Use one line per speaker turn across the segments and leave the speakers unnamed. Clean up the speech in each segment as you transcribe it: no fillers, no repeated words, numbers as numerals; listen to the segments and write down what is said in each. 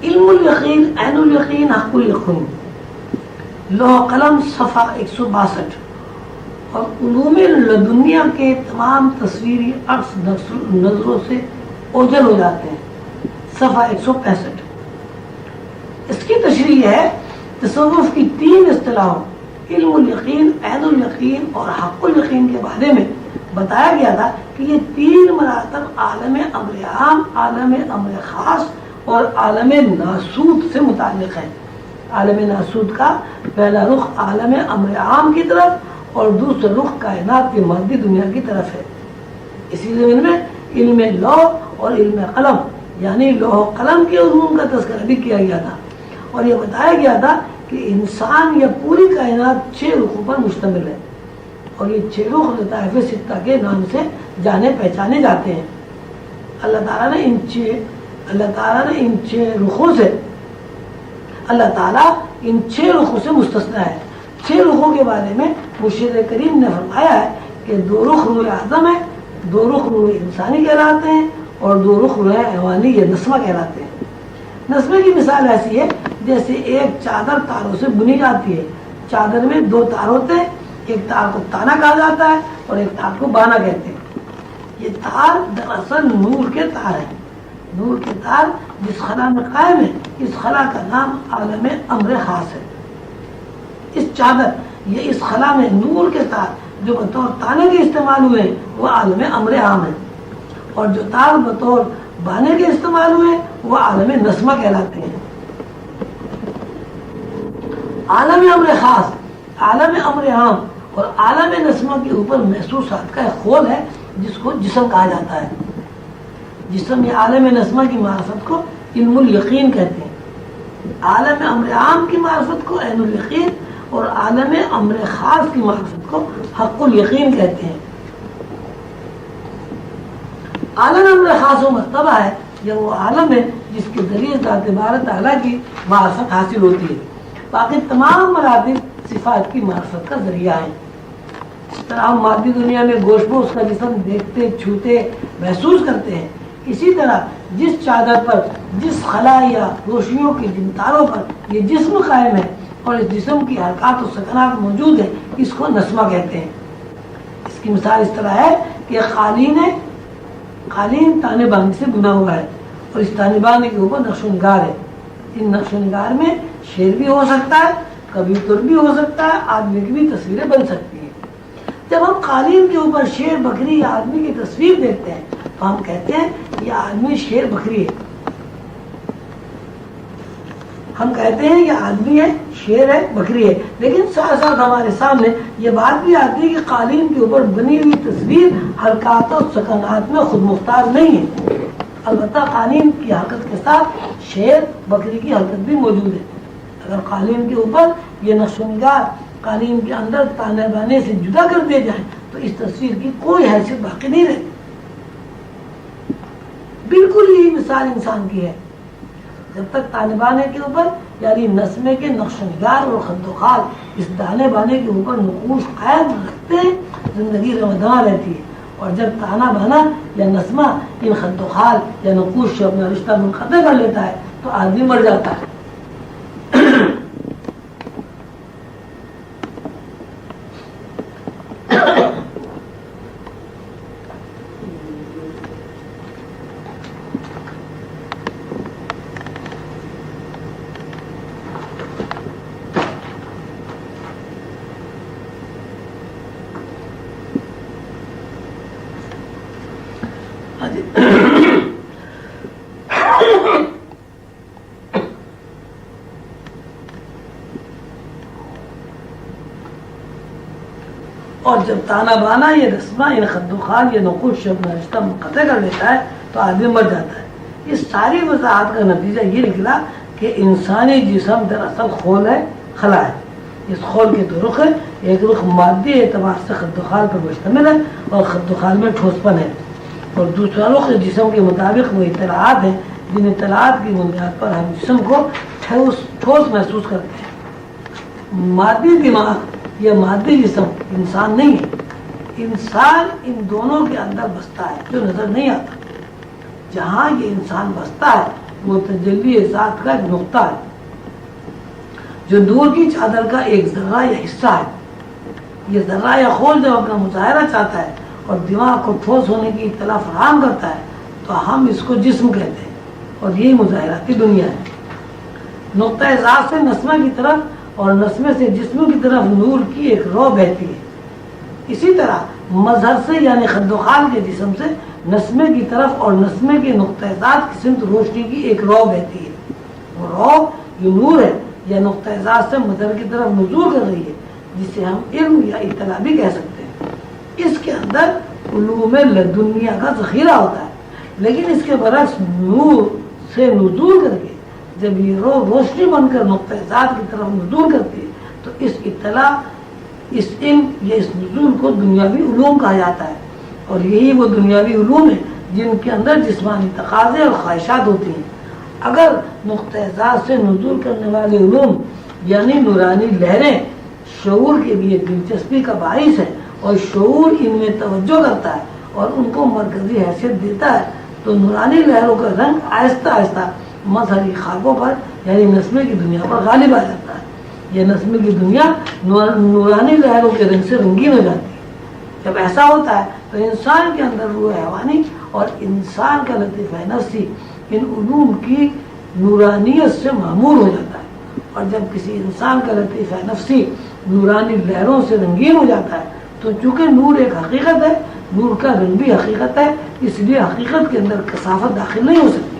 علم الیقین، عین الیقین، حق الیقین، لوح قلم صفحہ 162، اور علوم لدنیا کے تمام تصویری عکس نظروں سے اوجھل ہو جاتے ہیں، صفحہ 165۔ اس کی تشریح ہے تصوف کی 3 اصطلاحوں علم الیقین، عین الیقین اور حق الیقین کے بارے میں بتایا گیا تھا کہ یہ 3 مراتب عالم امر عام، عالم امر خاص اور عالم ناسوت سے متعلق ہے۔ عالم ناسوت کا پہلا رخ عالم امر عام کی طرف اور دوسرا رخ کائنات کی مادی دنیا کی طرف ہے۔ اسی زمین میں علم لوح اور علم قلم یعنی لوح و قلم کے علوم کا تذکرہ بھی کیا گیا تھا، اور یہ بتایا گیا تھا کہ انسان یا پوری کائنات 6 رخوں پر مشتمل ہے، اور یہ 6 رخ لطائف ستہ کے نام سے جانے پہچانے جاتے ہیں۔ اللہ تعالیٰ نے ان 6 رخوں سے مستثنا ہے۔ 6 رخوں کے بارے میں مرشد کریم نے فرمایا ہے کہ 2 رخ روح اعظم ہے، 2 رخ روح انسانی کہلاتے ہیں، اور 2 رخ روح حیوانی یا نسمہ کہلاتے ہیں۔ نسمے کی مثال ایسی ہے جیسے ایک چادر تاروں سے بنی جاتی ہے۔ چادر میں 2 تار ہوتے ہیں، ایک تار کو تانا کہا جاتا ہے اور ایک تار کو بانا کہتے ہیں۔ یہ تار دراصل نور کے تار ہیں۔ نور کے تار جس خلا میں قائم ہے، اس خلا کا نام عالم امر خاص ہے۔ اس چادر یا اس خلا میں نور کے تار جو بطور تانے کے استعمال ہوئے ہیں وہ عالم امر عام ہے، اور جو تار بطور بانے کے استعمال ہوئے وہ عالم نسمہ کہلاتے ہیں۔ عالم امر خاص، عالم امر عام اور عالم نسمہ کے اوپر محسوسات کا ایک خول ہے جس کو جسم کہا جاتا ہے۔ جسم یا عالم نسمہ کی معرفت کو علم الیقین کہتے ہیں، عالم امر عام کی معرفت کو عین الیقین اور عالم امر خاص کی معرفت کو حق الیقین کہتے ہیں۔ عالم امر خاص وہ مرتبہ ہے یا وہ عالم ہے جس کے ذریعے ذات بارہ تعالیٰ کی معرفت حاصل ہوتی ہے۔ باقی تمام مراتب صفات کی معرفت کا ذریعہ ہیں۔ اس طرح ہم مادی دنیا میں گوشت اس کا جسم دیکھتے، چھوتے، محسوس کرتے ہیں، اسی طرح جس چادر پر، جس خلا یا روشنیوں کی جن تاروں پر یہ جسم قائم ہے اور اس جسم کی حرکات و سکنات موجود ہیں، اس کو نسمہ کہتے ہیں۔ اس کی مثال اس طرح ہے کہ قالین ہے، قالین تانے بانے سے بنا ہوا ہے اور اس تانے بانے کے اوپر نقش و نگار ہے۔ ان نقش و نگار میں شیر بھی ہو سکتا ہے، کبوتر بھی ہو سکتا ہے، آدمی کی بھی تصویریں بن سکتی ہیں۔ جب ہم قالین کے اوپر شیر، بکری یا آدمی کی تصویر دیکھتے ہیں تو ہم کہتے ہیں یہ آدمی شیر بکری ہے، ہم کہتے ہیں یہ آدمی ہے، شیر ہے، بکری ہے، لیکن ساتھ ساتھ ہمارے سامنے یہ بات بھی آتی ہے کہ قالین کے اوپر بنی ہوئی تصویر حرکات اور سکنات میں خود مختار نہیں ہے۔ البتہ قالین کی حرکت کے ساتھ شیر، بکری کی حرکت بھی موجود ہے۔ اگر قالین کے اوپر یہ نقش و نگار قالین کے اندر تانے بانے سے جدا کر دیے جائیں تو اس تصویر کی کوئی حیثیت باقی نہیں رہتی۔ بالکل یہی مثال انسان کی ہے۔ جب تک تانے بانے کے اوپر یعنی نسمے کے نقش و نگار اور خط و خال اس دانے بانے کے اوپر نقوش قائم رکھتے ہیں، زندگی رمضان رہتی ہے، اور جب تانا بانا یا نسمہ ان خط و خال یا نقوش سے اپنا رشتہ منقطع کر لیتا ہے تو آدمی مر جاتا ہے۔ اور جب تانا بانا یہ رسمہ ان خد و خال یہ نقوش سے اپنا رشتہ منقطع کر لیتا ہے تو آدمی مر جاتا ہے۔ اس ساری وضاحت کا نتیجہ یہ نکلا کہ انسانی جسم دراصل خول ہے، خلا ہے۔ اس خول کے 2 رخ ہیں، ایک رخ مادی اعتبار سے خد و خال پر مشتمل ہے اور خد و خال میں ٹھوس پن ہے، اور دوسرا رخ جسم کے مطابق وہ اطلاعات ہیں جن اطلاعات کی بنیاد پر ہم جسم کو ٹھوس محسوس کرتے ہیں۔ مادی دماغ یہ مادی جسم انسان نہیں ہے، انسان ان دونوں کے اندر بستا ہے جو نظر نہیں آتا۔ جہاں یہ انسان بستا ہے وہ تجلی ذات کا ایک نقطہ ہے جو نور کی چادر کا ایک ذرہ یا حصہ ہے۔ یہ ذرہ یا خول جب اپنا مظاہرہ چاہتا ہے اور دماغ کو ٹھوس ہونے کی اطلاع فراہم کرتا ہے تو ہم اس کو جسم کہتے ہیں، اور یہی مظاہراتی دنیا ہے۔ نقطہ ذات سے نسمہ کی طرف اور نسمے سے جسم کی طرف نور کی ایک رو بہتی ہے۔ اسی طرح مظہر سے یعنی خد و خال کے جسم سے نسمے کی طرف اور نسمے کے نقطہ ذات کی سمت روشنی کی ایک رو بہتی ہے۔ وہ رو جو نور ہے یا نقطہ ذات سے مظہر کی طرف نزول کر رہی ہے، جسے ہم علم یا اطلاع بھی کہہ سکتے ہیں۔ اس کے اندر علوم لدنیا کا ذخیرہ ہوتا ہے، لیکن اس کے برعکس نور سے نزول کر کے جب یہ رو روشنی بن کر نقطہ ذات کی طرف نزول کرتی ہے تو اس اطلاع، اس علم یا اس نزول کو دنیاوی علوم کہا جاتا ہے، اور یہی وہ دنیاوی علوم ہیں جن کے اندر جسمانی تقاضے اور خواہشات ہوتی ہیں۔ اگر نقطہ ذات سے نزول کرنے والے علوم یعنی نورانی لہریں شعور کے لیے دلچسپی کا باعث ہے اور شعور ان میں توجہ کرتا ہے اور ان کو مرکزی حیثیت دیتا ہے، تو نورانی لہروں کا رنگ آہستہ آہستہ مظہری خاکوں پر یعنی نسمے کی دنیا پر غالب آ جاتا ہے۔ یہ نسمے کی دنیا نورانی لہروں کے رنگ سے رنگین ہو جاتی ہے۔ جب ایسا ہوتا ہے تو انسان کے اندر روح حیوانی اور انسان کا لطیفہ نفسی ان علوم کی نورانیت سے معمور ہو جاتا ہے، اور جب کسی انسان کا لطیفہ نفسی نورانی لہروں سے رنگین ہو جاتا ہے تو چونکہ نور ایک حقیقت ہے، نور کا رنگ بھی حقیقت ہے، اس لیے حقیقت کے اندر کثافت داخل نہیں ہو سکتی۔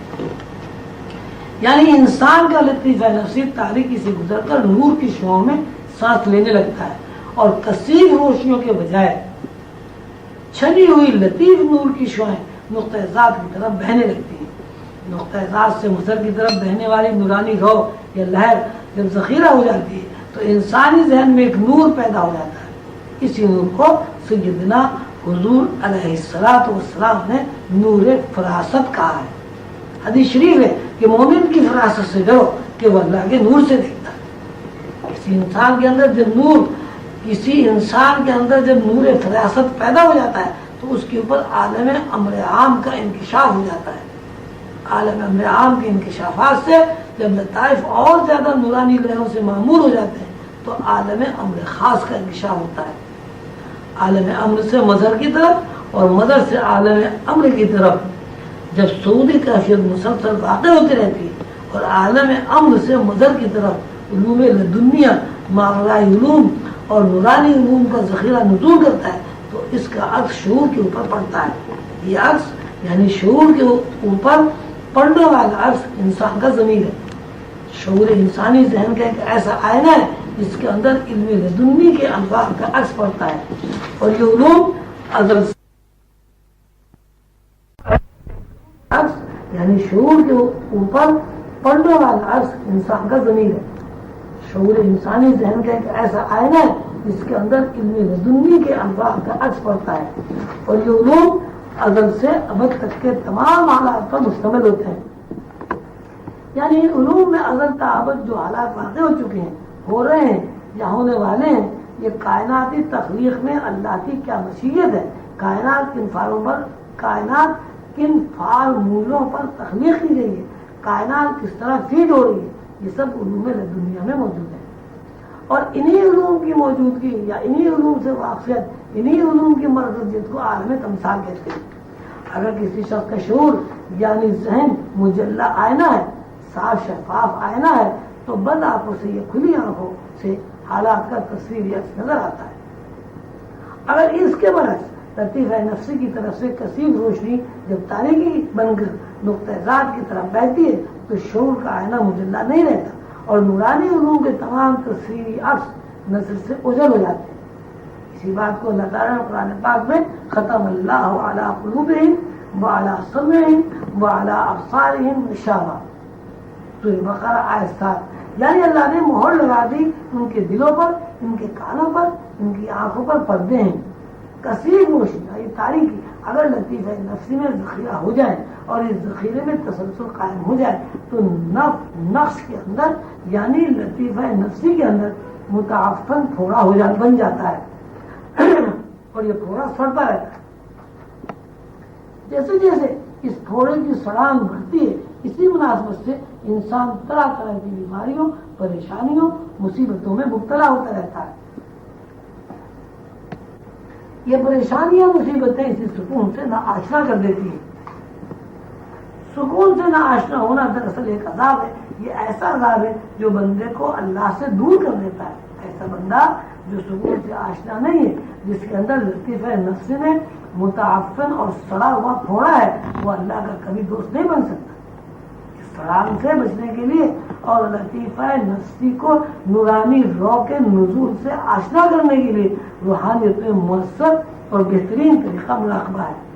یعنی انسان کا لطیفہ نفسی تاریکی سے گزر کر نور کی شعاعوں میں سانس لینے لگتا ہے، اور کثیر روشنیوں کے بجائے چھنی ہوئی لطیف نور کی شعاعیں نقطہ ذات کی طرف بہنے لگتی ہیں۔ نقطہ ذات سے مظہر کی طرف بہنے والی نورانی رو یا لہر جب ذخیرہ ہو جاتی ہے تو انسانی ذہن میں ایک نور پیدا ہو جاتا ہے۔ اسی نور کو سیدنا حضور علیہ السلام نے نور فراست کہا ہے۔ حدیث شریف ہے کہ مومن کی فراست سے ڈرو کہ وہ اللہ کے نور سے دیکھتا ہے۔ کسی انسان کے اندر جب نور فراست پیدا ہو جاتا ہے تو اس کے اوپر عالم امر عام کا انکشاف ہو جاتا ہے۔ عالم امر عام کے انکشافات سے جب لطائف اور زیادہ نورانی لہروں سے معمور ہو جاتے ہیں تو عالم امر خاص کا انکشاف ہوتا ہے۔ عالم امر سے مظہر کی طرف اور مظہر سے عالم امر کی طرف جب سعودی کیفیت مسلسل واقع ہوتی رہتی ہے اور عالم امر سے مظہر کی طرف علوم لدنیا ماورائی علوم اور نورانی علوم کا ذخیرہ نزول کرتا ہے تو اس کا عکس شعور کے اوپر پڑتا ہے۔ یہ عکس یعنی شعور کے اوپر پڑھنے والا عکس انسان کا ضمیر ہے۔ شعور انسانی ذہن کا ایک ایسا آئینہ ہے جس کے اندر علم لدنی کے انوار کا عکس پڑتا ہے، اور یہ علوم ازل یعنی شعور کے اوپر پڑھنے والا عکس انسان کا ضمیر ہے۔ شعور انسانی ذہن کا ایک ایسا آئینہ ہے جس کے اندر علم لدنی کے انواع کا عکس پڑتا ہے، اور یہ علوم ازل سے ابد تک کے تمام حالات پر مشتمل ہوتے ہیں۔ یعنی علوم میں ازل تا ابد جو حالات واقع ہو چکے ہیں، ہو رہے ہیں یا ہونے والے ہیں، یہ کائناتی تخلیق میں اللہ کی کیا مشیت ہے، کائنات کن فارمولوں پر تخلیق کی گئی ہے، کائنات کس طرح فیڈ ہو رہی ہے، یہ سب علوم دنیا میں موجود ہے۔ اور انہی علوم کی موجودگی یا انہی علوم سے واقفیت، انہی علوم کی مرکزیت کو عالم تمثال کہتے ہیں۔ اگر کسی شخص کا شعور یعنی ذہن مجلہ آئینہ ہے، صاف شفاف آئینہ ہے، تو بند آنکھوں سے یا کھلی آنکھوں سے حالات کا تصویری عکس نظر آتا ہے۔ اگر اس کے برعکس لطیفہ نفسی کی طرف سے کثیر روشنی جب تاریکی بن کر نقطہ ذات کی طرف بہتی ہے تو شعور کا آئینہ مجلہ نہیں رہتا، اور نورانی علوم کے تمام تصویری عکس نظر سے اوجھل ہو جاتے ہیں۔ اسی بات کو اللہ تعالیٰ نے قرآن پاک میں ختم اللہ علی قلوبہم وعلی سمعہم وعلی ابصارہم غشاوہ، سورہ بقرہ آیت 7، یعنی اللہ نے مہر لگا دی ان کے دلوں پر، ان کے کانوں پر، ان کی آنکھوں پر پردے ہیں۔ کثیر روشنی تاریکی اگر لطیفہ نفسی میں ذخیرہ ہو جائے اور اس ذخیرے میں تسلسل قائم ہو جائے تو نفس کے اندر یعنی لطیفہ نفسی کے اندر متعفن پھوڑا بن جاتا ہے اور یہ پھوڑا سڑتا رہتا ہے۔ جیسے جیسے اس پھوڑے کی سڑانگ بڑھتی ہے اسی مناسبت سے انسان طرح طرح کی بیماریوں، پریشانیوں، مصیبتوں میں مبتلا ہوتا رہتا ہے۔ یہ پریشانیاں، مصیبتیں اسی سکون سے ناآشنا کر دیتی ہیں۔ سکون سے ناآشنا ہونا دراصل ایک عذاب ہے۔ یہ ایسا عذاب ہے جو بندے کو اللہ سے دور کر دیتا ہے۔ ایسا بندہ جو سکون سے آشنا نہیں ہے، جس کے اندر لطیفہ نفس میں متعفن اور سڑا ہوا پھوڑا ہے، وہ اللہ کا کبھی دوست نہیں بن سکتا۔ اس سڑان سے بچنے کے لیے اور لطیفہ نفسی کو نورانی روح کے نزول سے آشنا کرنے کے لیے روحانیت میں مؤثر اور بہترین طریقہ مراقبہ ہے۔